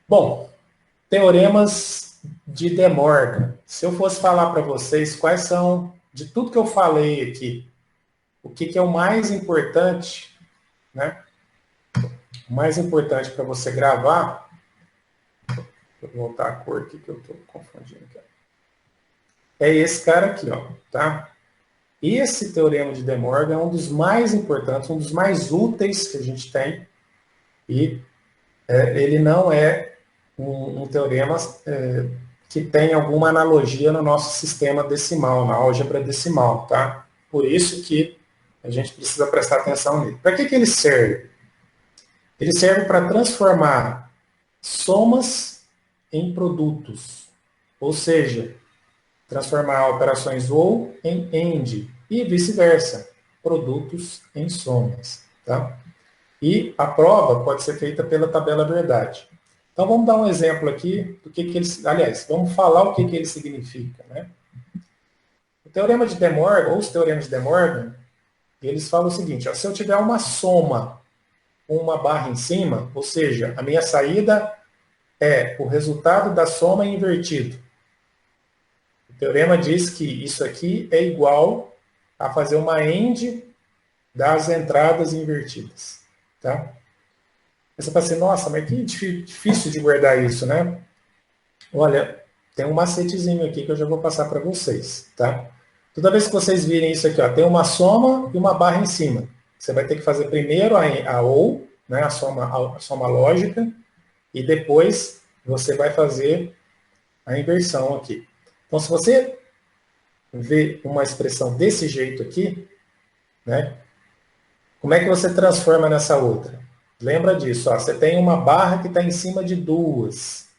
Bom, teoremas de De Morgan. Se eu fosse falar para vocês quais são, de tudo que eu falei aqui, o que é o mais importante, né? O mais importante para você gravar, vou voltar a cor aqui que eu estou confundindo. É esse cara aqui, ó, tá? Esse teorema de De Morgan é um dos mais importantes, um dos mais úteis que a gente tem, e ele não é um teorema que tem alguma analogia no nosso sistema decimal, na álgebra decimal, tá? Por isso que a gente precisa prestar atenção nele. Para que ele serve? Ele serve para transformar somas em produtos, ou seja, transformar operações ou em AND e vice-versa, produtos em somas, tá? E a prova pode ser feita pela tabela verdade. Então vamos dar um exemplo aqui do que ele, aliás, vamos falar o que ele significa, né? O teorema de De Morgan, ou os teoremas de De Morgan, eles falam o seguinte, ó, se eu tiver uma soma com uma barra em cima, ou seja, a minha saída é o resultado da soma invertido. O teorema diz que isso aqui é igual a fazer uma AND das entradas invertidas, tá? Você fala assim, nossa, mas que difícil de guardar isso, né? Olha, tem um macetezinho aqui que eu já vou passar para vocês, tá? Toda vez que vocês virem isso aqui, ó, tem uma soma e uma barra em cima. Você vai ter que fazer primeiro a OU, né, a soma lógica, e depois você vai fazer a inversão aqui. Então, se você vê uma expressão desse jeito aqui, né, como é que você transforma nessa outra? Lembra disso, ó, você tem uma barra que está em cima de duas,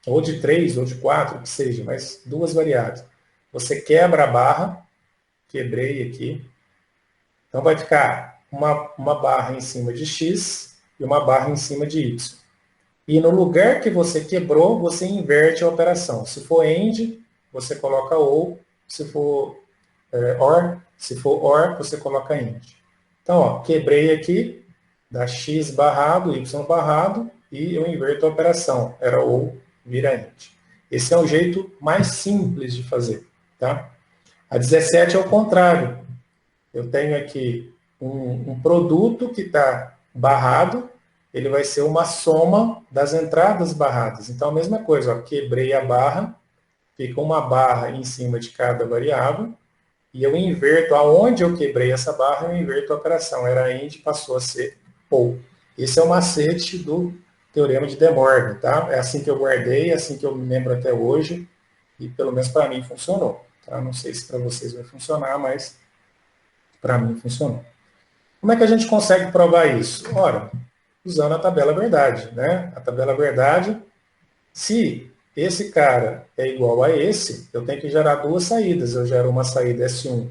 ou de 3, ou de 4, que seja, mas duas variáveis. Você quebra a barra, quebrei aqui, então vai ficar uma barra em cima de x e uma barra em cima de y. E no lugar que você quebrou, você inverte a operação. Se for AND, você coloca OR, se for OR, você coloca AND. Então, ó, quebrei aqui, dá x barrado, y barrado, e eu inverto a operação. Era OR, vira AND. Esse é o jeito mais simples de fazer, tá? A 17 é o contrário. Eu tenho aqui um produto que está barrado, ele vai ser uma soma das entradas barradas. Então, a mesma coisa, ó, quebrei a barra, fica uma barra em cima de cada variável, e eu inverto, aonde eu quebrei essa barra, eu inverto a operação. Era AND, passou a ser OR. Esse é o macete do teorema de De Morgan, tá? É assim que eu guardei, é assim que eu me lembro até hoje, e pelo menos para mim funcionou. Tá? Não sei se para vocês vai funcionar, mas para mim funcionou. Como é que a gente consegue provar isso? Ora, usando a tabela verdade, né? A tabela verdade, se esse cara é igual a esse, eu tenho que gerar duas saídas. Eu gero uma saída S1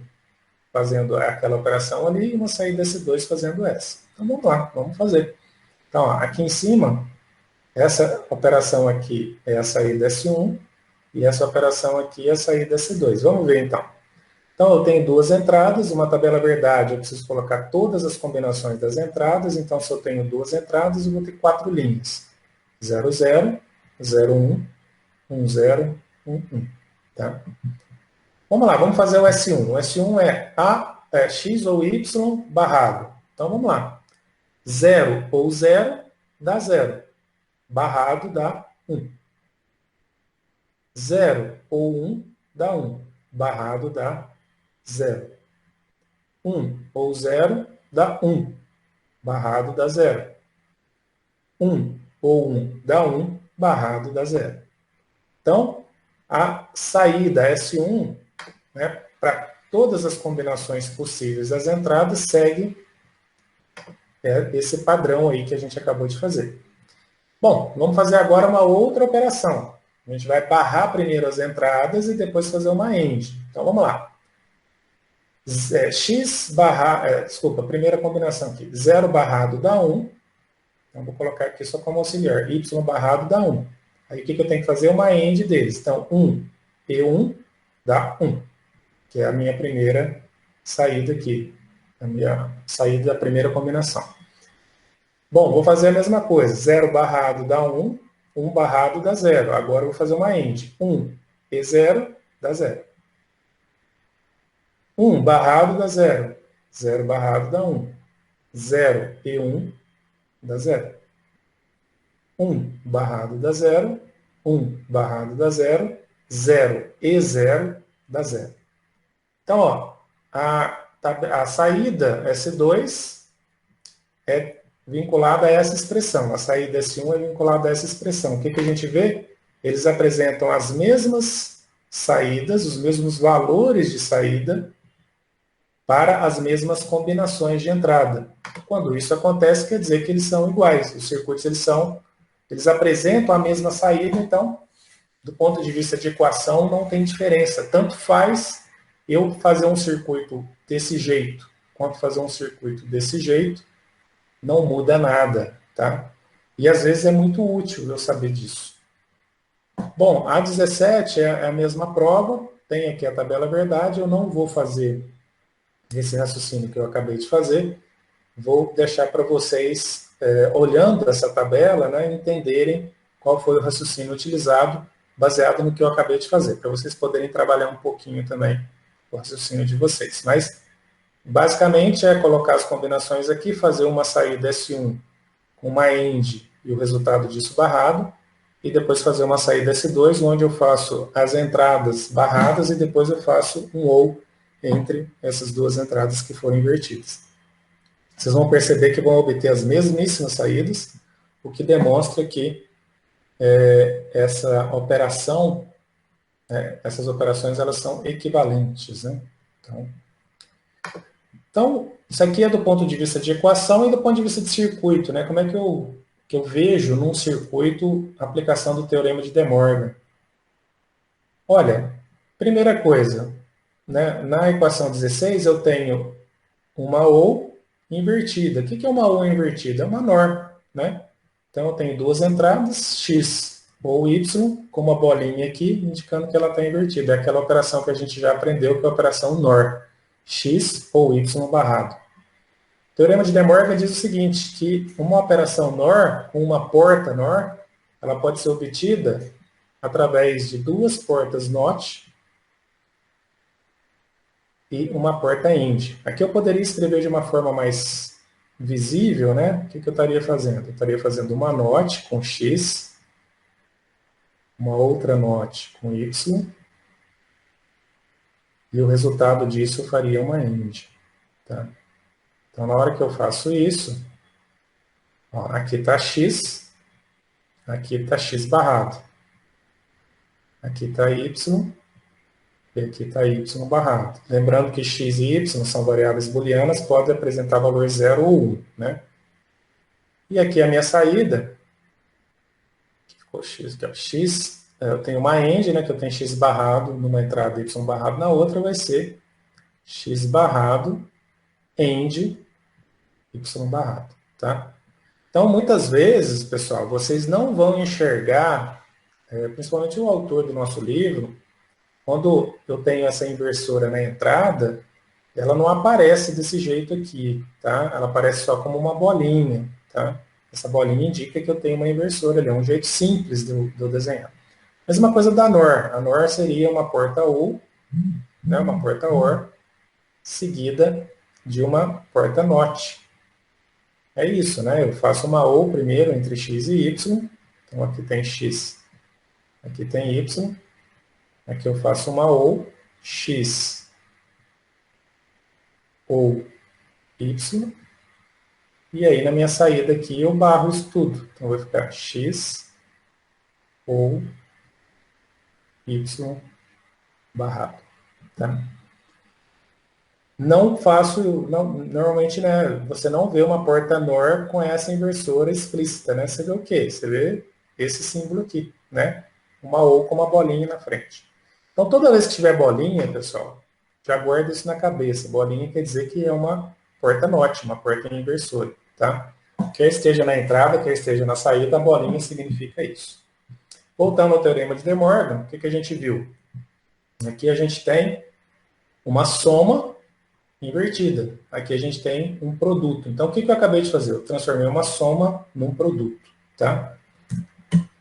fazendo aquela operação ali e uma saída S2 fazendo essa. Então vamos lá, vamos fazer. Então, ó, aqui em cima, essa operação aqui é a saída S1 e essa operação aqui é a saída S2. Vamos ver então. Então, eu tenho duas entradas, uma tabela verdade, eu preciso colocar todas as combinações das entradas, então se eu tenho duas entradas, eu vou ter 4 linhas. 0, 0, 0, 1, 1, 0, 1, 1. Tá? Vamos lá, vamos fazer o S1. O S1 é x ou y barrado. Então, vamos lá. 0 ou 0 dá 0. Barrado dá 1. 0 ou 1 dá 1. Barrado dá 0. 1 ou 0 dá 1. Barrado dá 0. 1 ou 1 dá 1. Barrado dá 0. Então, a saída S1, né, para todas as combinações possíveis das entradas, segue esse padrão aí que a gente acabou de fazer. Bom, vamos fazer agora uma outra operação. A gente vai barrar primeiro as entradas e depois fazer uma AND. Então, vamos lá. X barra, desculpa, primeira combinação aqui. 0 barrado dá 1. Então, vou colocar aqui só como auxiliar. Y barrado dá 1. Aí, o que eu tenho que fazer? Uma AND deles. Então, 1 e 1 dá 1. Que é a minha primeira saída aqui. A minha saída da primeira combinação. Bom, vou fazer a mesma coisa. 0 barrado dá 1. 1 barrado dá 0. Agora eu vou fazer uma AND. 1 e 0 dá 0. 1 barrado dá 0. 0 barrado dá 1. 0 e 1 dá 0. 1 barrado dá 0. 1 barrado dá 0. 0 e 0 dá 0. Então, ó, a saída S2 é vinculada a essa expressão. A saída S1 é vinculada a essa expressão. O que, que a gente vê? Eles apresentam as mesmas saídas, os mesmos valores de saída para as mesmas combinações de entrada. Quando isso acontece, quer dizer que eles são iguais. Os circuitos eles apresentam a mesma saída, então, do ponto de vista de equação, não tem diferença. Tanto faz eu fazer um circuito desse jeito, quanto fazer um circuito desse jeito, não muda nada, tá? E às vezes é muito útil eu saber disso. Bom, a 17 é a mesma prova, tem aqui a tabela verdade, eu não vou fazer esse raciocínio que eu acabei de fazer, vou deixar para vocês, olhando essa tabela, né, entenderem qual foi o raciocínio utilizado, baseado no que eu acabei de fazer, para vocês poderem trabalhar um pouquinho também o raciocínio de vocês. Mas, basicamente, é colocar as combinações aqui, fazer uma saída S1 com uma AND e o resultado disso barrado, e depois fazer uma saída S2, onde eu faço as entradas barradas e depois eu faço um OR entre essas duas entradas que foram invertidas. Vocês vão perceber que vão obter as mesmíssimas saídas, o que demonstra que essa operação, essas operações elas são equivalentes, né? Então, isso aqui é do ponto de vista de equação e do ponto de vista de circuito, né? Como é que eu vejo num circuito a aplicação do teorema de De Morgan? Olha, primeira coisa, né? Na equação 16 eu tenho uma OR invertida. O que é uma OR invertida? É uma NOR, né? Então eu tenho duas entradas, X ou Y, com uma bolinha aqui, indicando que ela está invertida. É aquela operação que a gente já aprendeu, que é a operação NOR. X ou Y barrado. O teorema de De Morgan diz o seguinte, que uma operação NOR, com uma porta NOR, ela pode ser obtida através de duas portas NOT e uma porta AND. Aqui eu poderia escrever de uma forma mais visível, né? O que eu estaria fazendo? Eu estaria fazendo uma NOT com X, uma outra NOT com Y, e o resultado disso eu faria uma AND. Tá? Então, na hora que eu faço isso, ó, aqui está X, aqui está X barrado. Aqui está Y, e aqui está Y barrado. Lembrando que X e Y são variáveis booleanas, podem apresentar valor 0 ou 1. Né? E aqui a minha saída, que ficou X, aqui, ó, X, eu tenho uma AND, né, que eu tenho X barrado numa entrada, Y barrado na outra, vai ser X barrado, AND, Y barrado. Tá? Então, muitas vezes, pessoal, vocês não vão enxergar, principalmente o autor do nosso livro, quando eu tenho essa inversora na entrada, ela não aparece desse jeito aqui, tá? Ela aparece só como uma bolinha, tá? Essa bolinha indica que eu tenho uma inversora ali, é um jeito simples de eu desenhar. Mesma coisa da NOR. A NOR seria uma porta OR, né? Uma porta OR, seguida de uma porta NOT. É isso, né? Eu faço uma OR primeiro entre X e Y. Então, aqui tem X, aqui tem Y. Aqui eu faço uma OR, X ou Y. E aí, na minha saída aqui, eu barro isso tudo. Então, vai ficar X ou Y barrado. Tá? Não faço, normalmente, né, você não vê uma porta NOR com essa inversora explícita, né? Você vê o quê? Você vê esse símbolo aqui, né? Uma OR com uma bolinha na frente. Então, toda vez que tiver bolinha, pessoal, já guarda isso na cabeça. Bolinha quer dizer que é uma porta NOT, uma porta inversora, tá? Quer esteja na entrada, quer esteja na saída, a bolinha significa isso. Voltando ao teorema de De Morgan, o que a gente viu? Aqui a gente tem uma soma invertida. Aqui a gente tem um produto. Então, o que eu acabei de fazer? Eu transformei uma soma num produto, tá?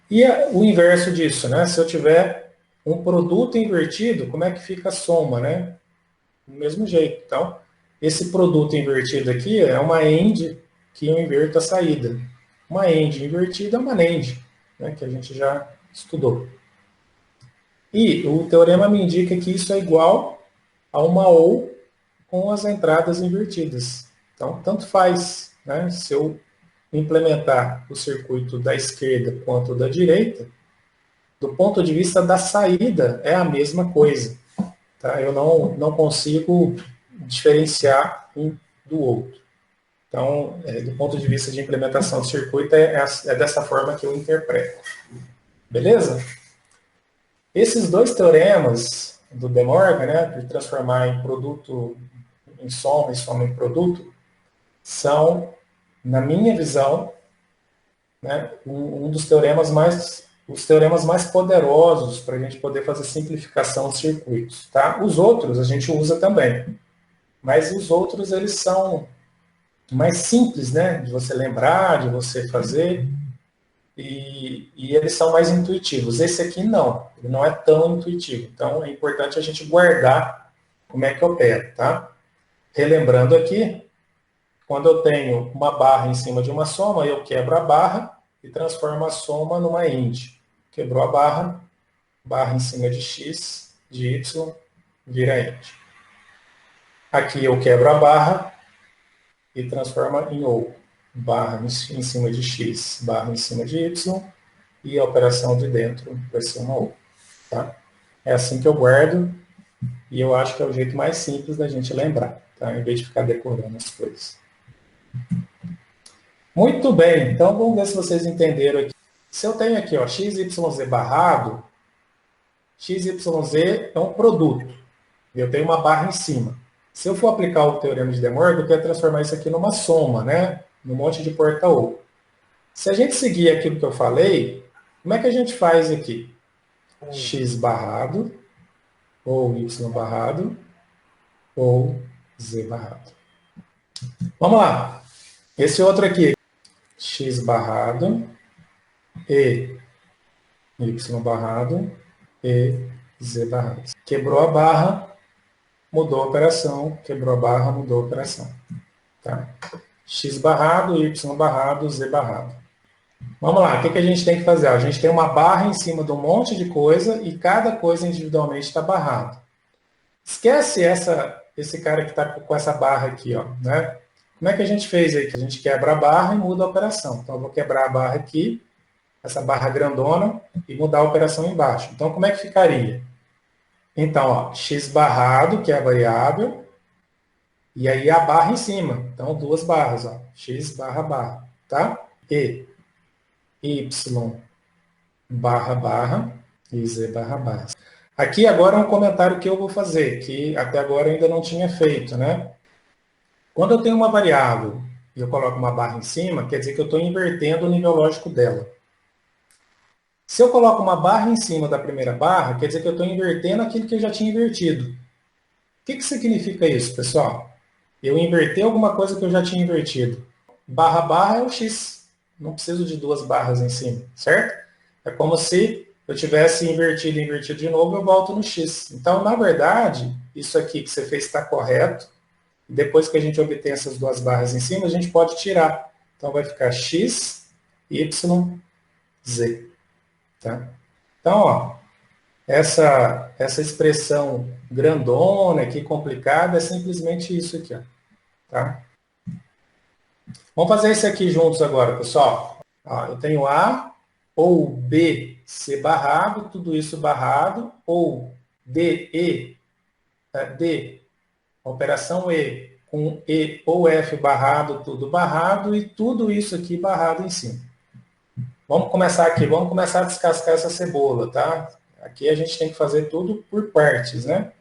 E o inverso disso, né? Se eu tiver um produto invertido, como é que fica a soma, né? Do mesmo jeito. Então, esse produto invertido aqui é uma AND que eu inverto a saída. Uma AND invertida é uma NAND, né? Que a gente já estudou. E o teorema me indica que isso é igual a uma OU com as entradas invertidas. Então, tanto faz, né? Se eu implementar o circuito da esquerda quanto da direita, do ponto de vista da saída, é a mesma coisa. Tá? Eu não consigo diferenciar um do outro. Então, do ponto de vista de implementação do circuito, é dessa forma que eu interpreto. Beleza? Esses dois teoremas do De Morgan, né, de transformar em produto em soma e soma em produto, são, na minha visão, né, um dos teoremas os teoremas mais poderosos para a gente poder fazer simplificação de circuitos. Tá? Os outros a gente usa também, mas os outros eles são mais simples, né, de você lembrar, de você fazer, e eles são mais intuitivos. Esse aqui não, ele não é tão intuitivo. Então é importante a gente guardar como é que opera, tá? Relembrando aqui, quando eu tenho uma barra em cima de uma soma, eu quebro a barra e transformo a soma numa IND. Quebrou a barra, barra em cima de x, de y, vira IND. Aqui eu quebro a barra e transformo em OU. Barra em cima de x, barra em cima de y, e a operação de dentro vai ser uma OU. Tá? É assim que eu guardo, e eu acho que é o jeito mais simples da gente lembrar, tá? Em vez de ficar decorando as coisas. Muito bem, então vamos ver se vocês entenderam aqui. Se eu tenho aqui, ó, XYZ barrado, XYZ é um produto. Eu tenho uma barra em cima. Se eu for aplicar o teorema de De Morgan, eu quero transformar isso aqui numa soma, né? Num monte de porta-ou. Se a gente seguir aquilo que eu falei, como é que a gente faz aqui? X barrado, ou Y barrado, ou Z barrado. Vamos lá. Esse outro aqui, X barrado, e Y barrado, e Z barrado. Quebrou a barra, mudou a operação, quebrou a barra, mudou a operação. Tá? X barrado, Y barrado, Z barrado. Vamos lá, o que a gente tem que fazer? A gente tem uma barra em cima de um monte de coisa e cada coisa individualmente está barrado. Esquece esse cara que está com essa barra aqui, ó, né? Como é que a gente fez aí? A gente quebra a barra e muda a operação. Então, eu vou quebrar a barra aqui, essa barra grandona, e mudar a operação embaixo. Então, como é que ficaria? Então, ó, x barrado, que é a variável, e aí a barra em cima. Então, duas barras, ó, x barra barra, tá? E y barra barra e z barra barra. Aqui agora é um comentário que eu vou fazer, que até agora eu ainda não tinha feito, né? Quando eu tenho uma variável e eu coloco uma barra em cima, quer dizer que eu estou invertendo o nível lógico dela. Se eu coloco uma barra em cima da primeira barra, quer dizer que eu estou invertendo aquilo que eu já tinha invertido. O que significa isso, pessoal? Eu inverter alguma coisa que eu já tinha invertido. Barra barra é o x. Não preciso de duas barras em cima, certo? É como se eu tivesse invertido e invertido de novo, eu volto no x. Então, na verdade, isso aqui que você fez está correto. Depois que a gente obter essas duas barras em cima, a gente pode tirar. Então, vai ficar x, y, z. Tá? Então, ó, essa expressão grandona aqui, complicada, é simplesmente isso aqui. Ó, tá? Vamos fazer isso aqui juntos agora, pessoal. Ó, eu tenho A ou B, C barrado, tudo isso barrado, ou D, E, D, operação E, com E ou F barrado, tudo barrado, e tudo isso aqui barrado em cima. Vamos começar aqui, vamos começar a descascar essa cebola, tá? Aqui a gente tem que fazer tudo por partes, né?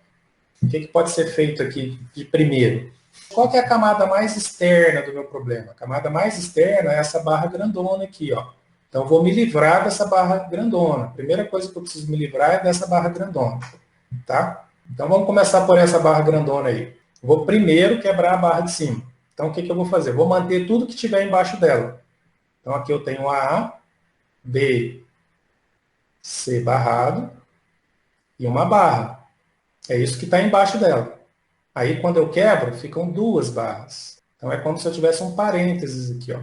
O que pode ser feito aqui de primeiro? Qual que é a camada mais externa do meu problema? A camada mais externa é essa barra grandona aqui, ó. Então, eu vou me livrar dessa barra grandona. A primeira coisa que eu preciso me livrar é dessa barra grandona, tá? Então, vamos começar por essa barra grandona aí. Vou primeiro quebrar a barra de cima. Então, o que eu vou fazer? Vou manter tudo que tiver embaixo dela. Então, aqui eu tenho A, B, C barrado e uma barra. É isso que está embaixo dela. Aí, quando eu quebro, ficam duas barras. Então, é como se eu tivesse um parênteses aqui, ó.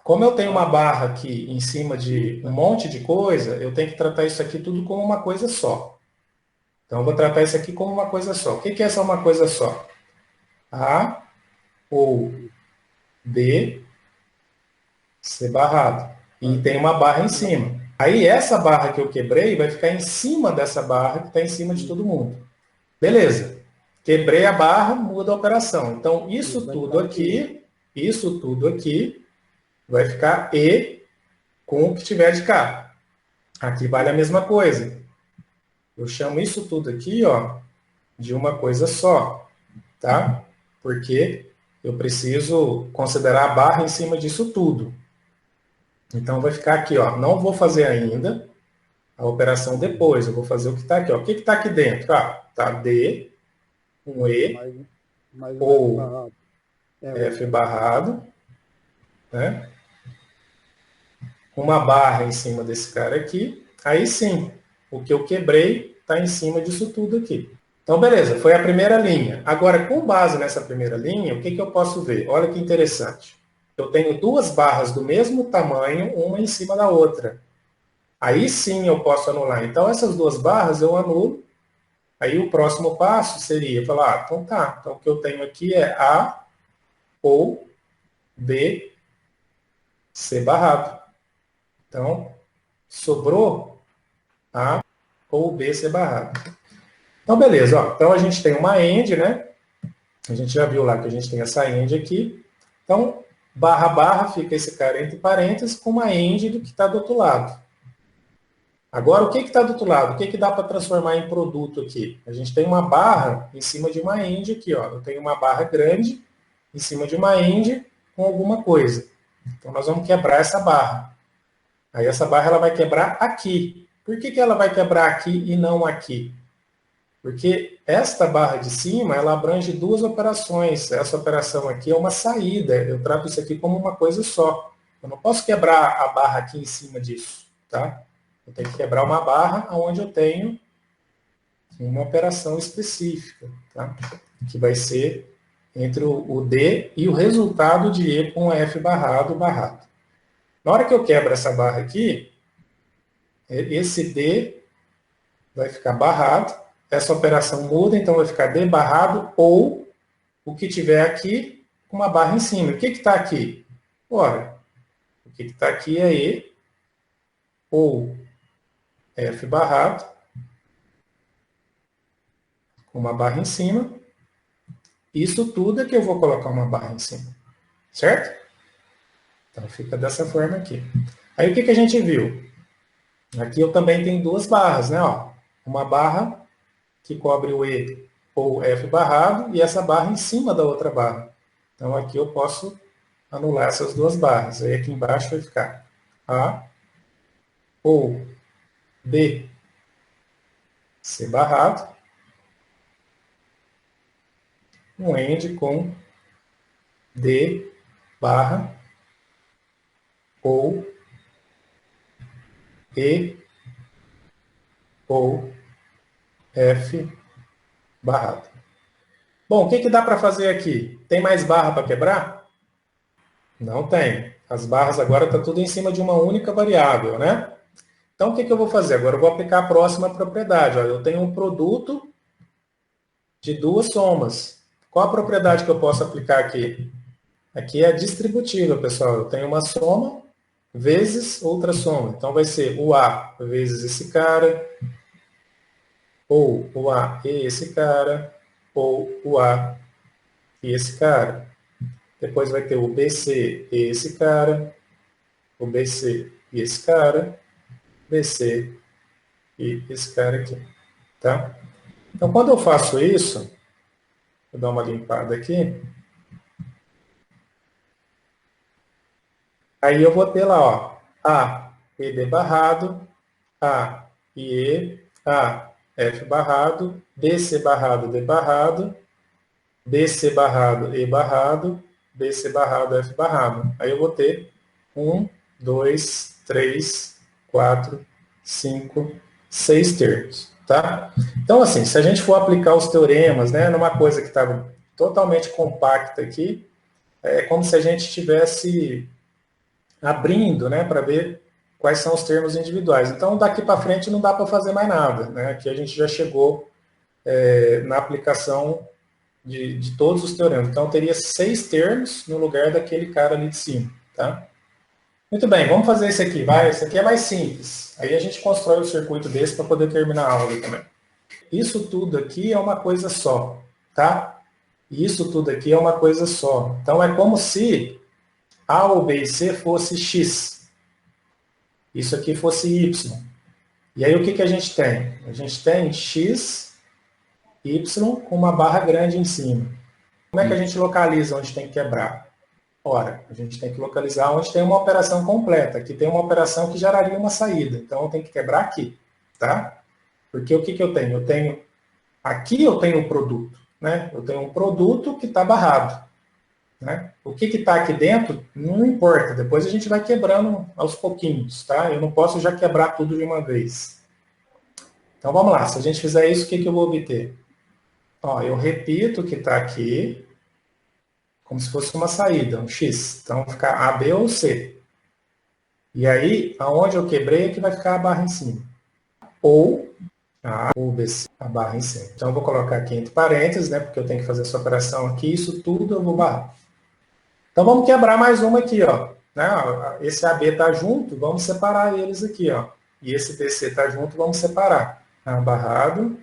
Como eu tenho uma barra aqui em cima de um monte de coisa, eu tenho que tratar isso aqui tudo como uma coisa só. Então, eu vou tratar isso aqui como uma coisa só. O que é essa uma coisa só? A ou B, C barrado. E tem uma barra em cima. Aí, essa barra que eu quebrei vai ficar em cima dessa barra que está em cima de todo mundo. Beleza. Quebrei a barra, muda a operação. Então, isso tudo aqui vai ficar E com o que tiver de cá. Aqui vale a mesma coisa. Eu chamo isso tudo aqui, ó, de uma coisa só, tá? Porque eu preciso considerar a barra em cima disso tudo. Então, vai ficar aqui, ó. Não vou fazer ainda a operação depois. Eu vou fazer o que está aqui, ó. O que está aqui dentro? Ah, tá D, um E, ou F barrado, né? Uma barra em cima desse cara aqui. Aí sim, o que eu quebrei está em cima disso tudo aqui. Então, beleza, foi a primeira linha. Agora, com base nessa primeira linha, o que eu posso ver? Olha que interessante. Eu tenho duas barras do mesmo tamanho, uma em cima da outra. Aí sim eu posso anular. Então, essas duas barras eu anulo. Aí o próximo passo seria falar, ah, então tá, então o que eu tenho aqui é A ou B, C barrado. Então, sobrou A ou B, C barrado. Então, beleza. Ó. Então, a gente tem uma AND, né? A gente já viu lá que a gente tem essa AND aqui. Então, barra, barra, fica esse cara entre parênteses com uma AND do que está do outro lado. Agora, o que está do outro lado? O que dá para transformar em produto aqui? A gente tem uma barra em cima de uma AND aqui. Ó. Eu tenho uma barra grande em cima de uma AND com alguma coisa. Então, nós vamos quebrar essa barra. Aí, essa barra ela vai quebrar aqui. Por que ela vai quebrar aqui e não aqui? Porque esta barra de cima, ela abrange duas operações. Essa operação aqui é uma saída. Eu trato isso aqui como uma coisa só. Eu não posso quebrar a barra aqui em cima disso, tá? Eu tenho que quebrar uma barra onde eu tenho uma operação específica, tá? Que vai ser entre o D e o resultado de E com F barrado, barrado. Na hora que eu quebro essa barra aqui, esse D vai ficar barrado, essa operação muda, então vai ficar D barrado ou o que tiver aqui com uma barra em cima. O que está aqui? Ora, o que está aqui é E ou F barrado com uma barra em cima. Isso tudo é que eu vou colocar uma barra em cima. Certo? Então fica dessa forma aqui. Aí o que a gente viu? Aqui eu também tenho duas barras, né? Ó, uma barra que cobre o E ou F barrado e essa barra em cima da outra barra. Então aqui eu posso anular essas duas barras. Aí aqui embaixo vai ficar A ou B, C barrado, um AND com D barra ou E ou F barrado. Bom, o que dá para fazer aqui? Tem mais barra para quebrar? Não tem. As barras agora estão tudo em cima de uma única variável, né? Então, o que eu vou fazer? Agora eu vou aplicar a próxima propriedade. Olha, eu tenho um produto de duas somas. Qual a propriedade que eu posso aplicar aqui? Aqui é a distributiva, pessoal. Eu tenho uma soma vezes outra soma. Então, vai ser o A vezes esse cara, ou o A e esse cara, ou o A e esse cara. Depois vai ter o BC e esse cara, o BC e esse cara, BC e esse cara aqui. Tá? Então, quando eu faço isso, vou dar uma limpada aqui. Aí eu vou ter lá, ó, A e D barrado, A e E, A, F barrado, BC barrado, D barrado, BC barrado, E barrado, BC barrado, F barrado. Aí eu vou ter 1, 2, 3, 4, 5, 6 termos, tá? Então, assim, se a gente for aplicar os teoremas, né, numa coisa que estava totalmente compacta aqui, é como se a gente estivesse abrindo, né, para ver quais são os termos individuais. Então, daqui para frente não dá para fazer mais nada, né? Aqui a gente já chegou na aplicação de todos os teoremas. Então, teria 6 termos no lugar daquele cara ali de cima, tá? Muito bem, vamos fazer esse aqui, vai. Esse aqui é mais simples. Aí a gente constrói o circuito desse para poder terminar a aula também. Isso tudo aqui é uma coisa só, tá? Isso tudo aqui é uma coisa só. Então, é como se A ou B e C fosse X. Isso aqui fosse Y. E aí, o que a gente tem? A gente tem X, Y com uma barra grande em cima. Como é que a gente localiza onde tem que quebrar? Ora, a gente tem que localizar onde tem uma operação completa. Aqui tem uma operação que geraria uma saída. Então, eu tenho que quebrar aqui, tá? Porque o que eu tenho? Aqui eu tenho um produto, né? Eu tenho um produto que está barrado, né? O que está aqui dentro não importa. Depois a gente vai quebrando aos pouquinhos, tá? Eu não posso já quebrar tudo de uma vez. Então, vamos lá. Se a gente fizer isso, o que eu vou obter? Ó, eu repito o que está aqui, como se fosse uma saída, um X. Então, vai ficar A, B ou C. E aí, aonde eu quebrei é que vai ficar a barra em cima. Ou A ou B, C, a barra em cima. Então, eu vou colocar aqui entre parênteses, né? Porque eu tenho que fazer essa operação aqui. Isso tudo eu vou barrar. Então, vamos quebrar mais uma aqui, ó. Né? Esse AB está junto, vamos separar eles aqui, ó. E esse BC está junto, vamos separar. A barrado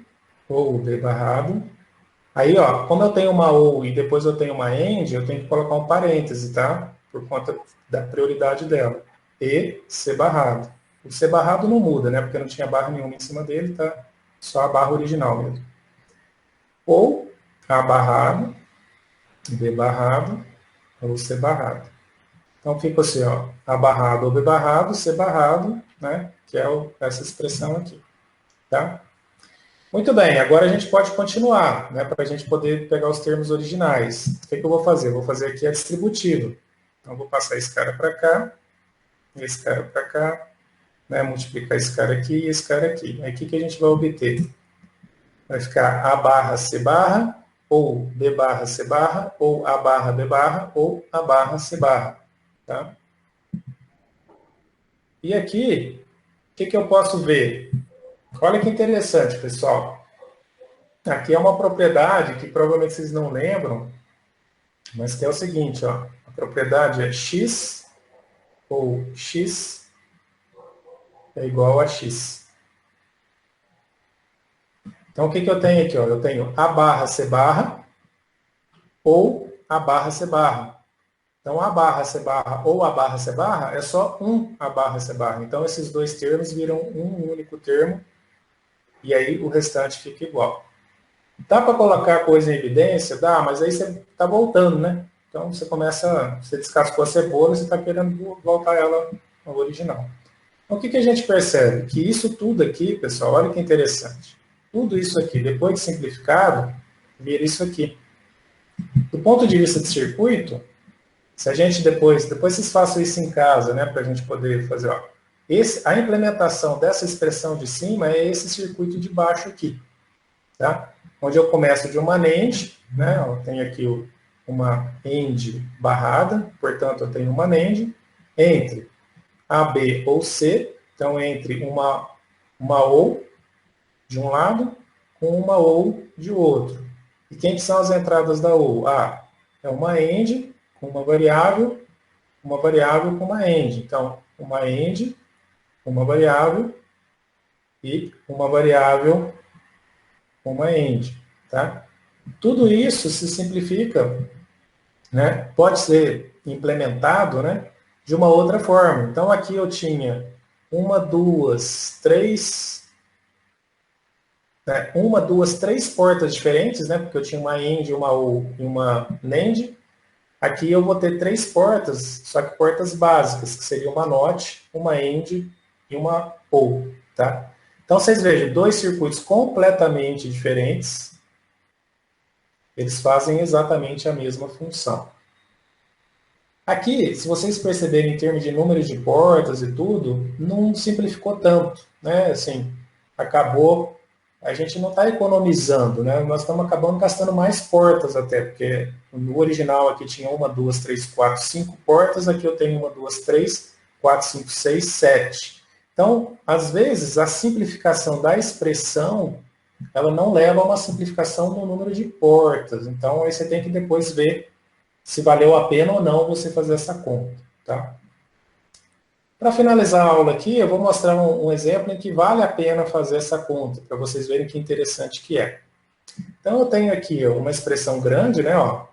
ou B barrado. Aí, ó, como eu tenho uma OU e depois eu tenho uma AND, eu tenho que colocar um parêntese, tá? Por conta da prioridade dela. E C barrado. O C barrado não muda, né? Porque não tinha barra nenhuma em cima dele, tá? Só a barra original mesmo. Ou A barrado, B barrado, ou C barrado. Então fica assim, ó, A barrado ou B barrado, C barrado, né? Que é essa expressão aqui, tá? Muito bem, agora a gente pode continuar, né, para a gente poder pegar os termos originais. O que eu vou fazer? Eu vou fazer aqui a distributiva. Então, eu vou passar esse cara para cá, esse cara para cá, né, multiplicar esse cara aqui e esse cara aqui. Aí, o que a gente vai obter? Vai ficar A barra C barra, ou B barra C barra, ou A barra B barra, ou A barra C barra. Tá? E aqui, o que eu posso ver? Olha que interessante, pessoal. Aqui é uma propriedade que provavelmente vocês não lembram, mas que é o seguinte, ó. A propriedade é x, ou x é igual a x. Então, o que eu tenho aqui? Ó? Eu tenho A barra C barra, ou A barra C barra. Então, A barra C barra ou A barra C barra é só um A barra C barra. Então, esses dois termos viram um único termo, e aí o restante fica igual. Dá para colocar a coisa em evidência? Dá, mas aí você está voltando, né? Então você descascou a cebola, você está querendo voltar ela ao original. Então o que a gente percebe? Que isso tudo aqui, pessoal, olha que interessante. Tudo isso aqui, depois de simplificado, vira isso aqui. Do ponto de vista de circuito, se a gente depois vocês façam isso em casa, né? Para a gente poder fazer, ó. A implementação dessa expressão de cima é esse circuito de baixo aqui. Tá? Onde eu começo de uma NAND, né? Eu tenho aqui uma AND barrada, portanto, eu tenho uma NAND, entre A, B ou C, então entre uma OU de um lado com uma OU de outro. E quem que são as entradas da OU? Ah, é uma AND com uma variável com uma AND. Então, uma AND, uma variável e uma variável com uma AND. Tá? Tudo isso se simplifica, né? Pode ser implementado, né, de uma outra forma. Então, aqui eu tinha três portas diferentes, né, porque eu tinha uma AND, uma OU e uma NAND. Aqui eu vou ter três portas, só que portas básicas, que seria uma NOT, uma AND e uma OU. Tá? Então, vocês vejam, dois circuitos completamente diferentes, eles fazem exatamente a mesma função. Aqui, se vocês perceberem em termos de número de portas e tudo, não simplificou tanto, né? Assim, acabou, a gente não está economizando, né? Nós estamos acabando gastando mais portas até, porque no original aqui tinha uma, duas, três, quatro, cinco portas, aqui eu tenho uma, duas, três, quatro, cinco, seis, sete. Então, às vezes, a simplificação da expressão, ela não leva a uma simplificação do número de portas. Então, aí você tem que depois ver se valeu a pena ou não você fazer essa conta. Tá? Para finalizar a aula aqui, eu vou mostrar um exemplo em que vale a pena fazer essa conta, para vocês verem que interessante que é. Então, eu tenho aqui uma expressão grande, né? Ó,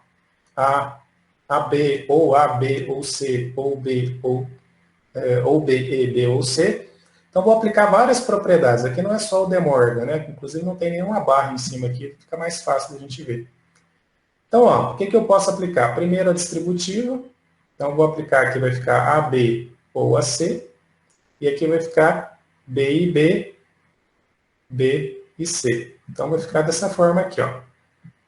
AB, ou C, ou B, ou B, E, B ou C. Então, vou aplicar várias propriedades. Aqui não é só o De Morgan, né? Inclusive, não tem nenhuma barra em cima aqui, fica mais fácil da gente ver. Então, ó, o que eu posso aplicar? Primeiro, a distributiva. Então, vou aplicar aqui, vai ficar AB ou AC. E aqui vai ficar B e B, B e C. Então, vai ficar dessa forma aqui, ó.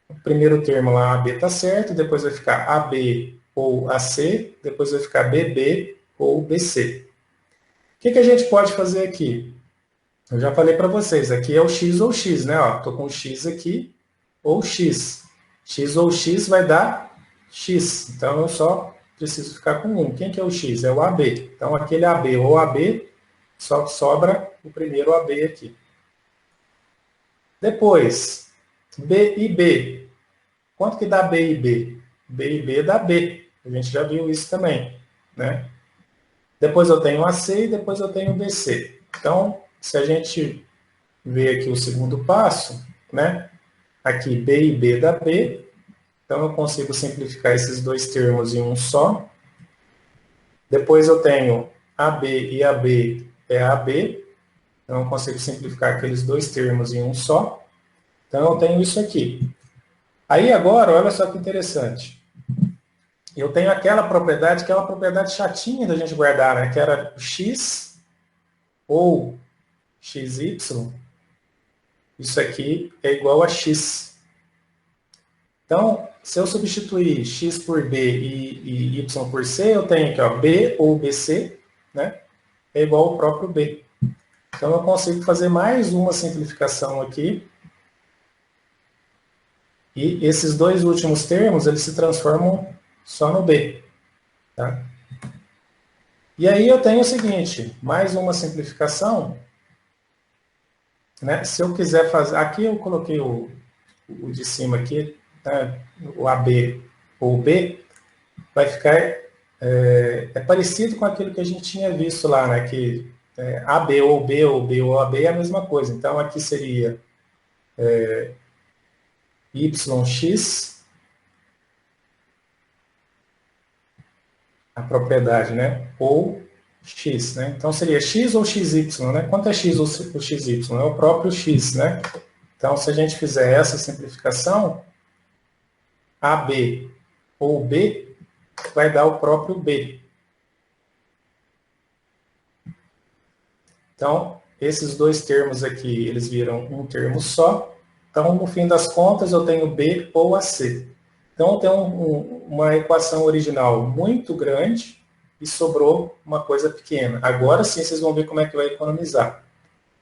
O primeiro termo lá, AB está certo, depois vai ficar AB ou AC, depois vai ficar BB ou BC. O que a gente pode fazer aqui? Eu já falei para vocês, aqui é o X ou X, né? Estou com o X aqui, ou X. X ou X vai dar X. Então, eu só preciso ficar com 1. Quem que é o X? É o AB. Então, aquele AB ou AB, só sobra o primeiro AB aqui. Depois, B e B. Quanto que dá B e B? B e B dá B. A gente já viu isso também, né? Depois eu tenho AC e depois eu tenho BC. Então, se a gente ver aqui o segundo passo, né? Aqui B e B dá B. Então, eu consigo simplificar esses dois termos em um só. Depois eu tenho AB e AB é AB. Então, eu consigo simplificar aqueles dois termos em um só. Então, eu tenho isso aqui. Aí, agora, olha só que interessante. Eu tenho aquela propriedade que é uma propriedade chatinha da gente guardar, né? Que era x ou xy. Isso aqui é igual a x. Então, se eu substituir x por b e y por c, eu tenho aqui, ó, b ou bc, né? É igual ao próprio b. Então, eu consigo fazer mais uma simplificação aqui. E esses dois últimos termos, eles se transformam só no b. Tá? E aí eu tenho o seguinte, mais uma simplificação. Né? Se eu quiser fazer... Aqui eu coloquei o de cima aqui, tá? O AB ou B, vai ficar... É parecido com aquilo que a gente tinha visto lá, né? Que AB ou B ou B ou AB é a mesma coisa. Então, aqui seria YX, a propriedade, né? Ou X, né? Então, seria X ou XY, né? Quanto é X ou XY? É o próprio X, né? Então, se a gente fizer essa simplificação, AB ou B vai dar o próprio B. Então, esses dois termos aqui, eles viram um termo só. Então, no fim das contas, eu tenho B ou AC. Então, eu tenho uma equação original muito grande e sobrou uma coisa pequena. Agora sim, vocês vão ver como é que vai economizar.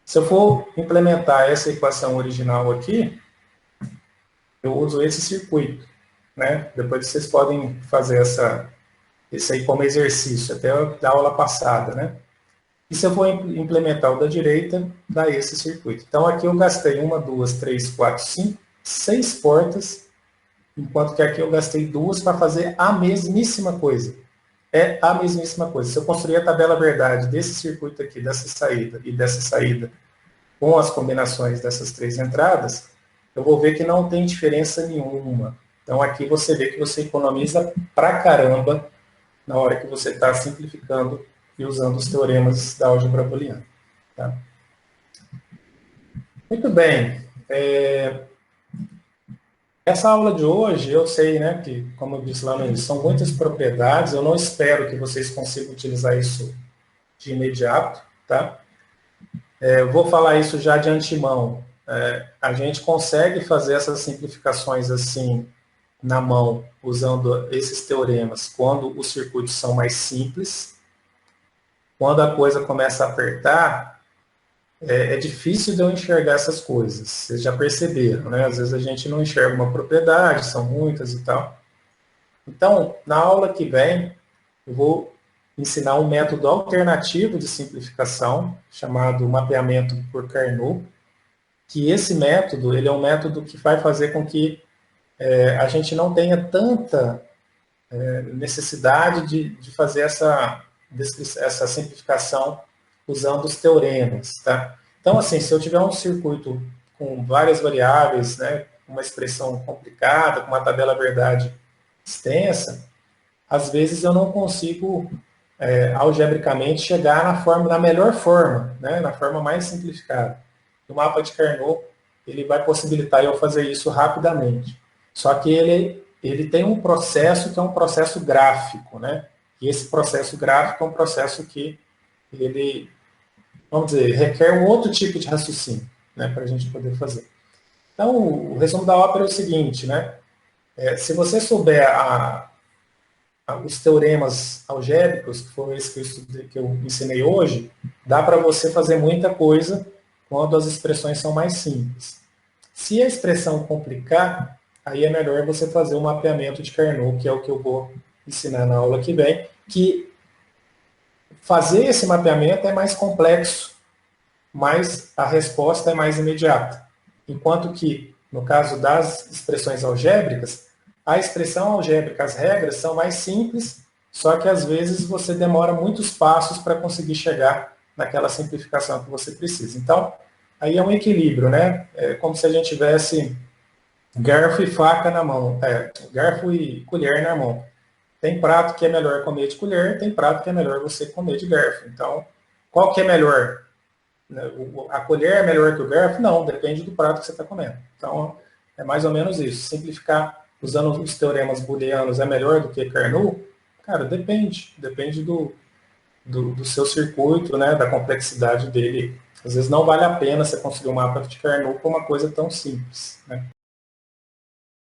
Se eu for implementar essa equação original aqui, eu uso esse circuito. Né? Depois vocês podem fazer esse aí como exercício, até da aula passada. Né? E se eu for implementar o da direita, dá esse circuito. Então, aqui eu gastei 1, 2, 3, 4, 5, 6 portas, enquanto que aqui eu gastei 2 para fazer a mesmíssima coisa. É a mesmíssima coisa. Se eu construir a tabela verdade desse circuito aqui, dessa saída e dessa saída, com as combinações dessas 3 entradas, eu vou ver que não tem diferença nenhuma. Então, aqui você vê que você economiza pra caramba na hora que você está simplificando e usando os teoremas da álgebra booleana. Tá? Muito bem. Essa aula de hoje, eu sei, né, que, como eu disse lá no início, são muitas propriedades. Eu não espero que vocês consigam utilizar isso de imediato. Tá? Eu vou falar isso já de antemão. A gente consegue fazer essas simplificações assim na mão usando esses teoremas quando os circuitos são mais simples. Quando a coisa começa a apertar, é difícil de eu enxergar essas coisas. Vocês já perceberam, né? Às vezes a gente não enxerga uma propriedade, são muitas e tal. Então, na aula que vem, eu vou ensinar um método alternativo de simplificação, chamado mapeamento por Carnot, que esse método, ele é um método que vai fazer com que a gente não tenha tanta necessidade de fazer essa simplificação usando os teoremas, tá? Então, assim, se eu tiver um circuito com várias variáveis, né, uma expressão complicada, com uma tabela verdade extensa, às vezes eu não consigo algebricamente chegar na melhor forma, né, na forma mais simplificada. O mapa de Carnot, ele vai possibilitar eu fazer isso rapidamente. Só que ele tem um processo que é um processo gráfico, né? E esse processo gráfico é um processo que ele, vamos dizer, requer um outro tipo de raciocínio, né, para a gente poder fazer. Então, o resumo da ópera é o seguinte, né? Se você souber os teoremas algébricos, que foram esses que eu ensinei hoje, dá para você fazer muita coisa quando as expressões são mais simples. Se a expressão complicar, aí é melhor você fazer um mapeamento de Carnot, que é o que eu vou ensinar na aula que vem, que fazer esse mapeamento é mais complexo, mas a resposta é mais imediata. Enquanto que, no caso das expressões algébricas, a expressão algébrica, as regras são mais simples, só que às vezes você demora muitos passos para conseguir chegar naquela simplificação que você precisa. Então, aí é um equilíbrio, né? É como se a gente tivesse garfo e faca na mão, garfo e colher na mão. Tem prato que é melhor comer de colher, tem prato que é melhor você comer de garfo. Então, qual que é melhor? A colher é melhor que o garfo? Não, depende do prato que você está comendo. Então, é mais ou menos isso. Simplificar usando os teoremas booleanos é melhor do que Carnot? Cara, depende. Depende do seu circuito, né, da complexidade dele. Às vezes não vale a pena você construir um mapa de Carnot com uma coisa tão simples, né?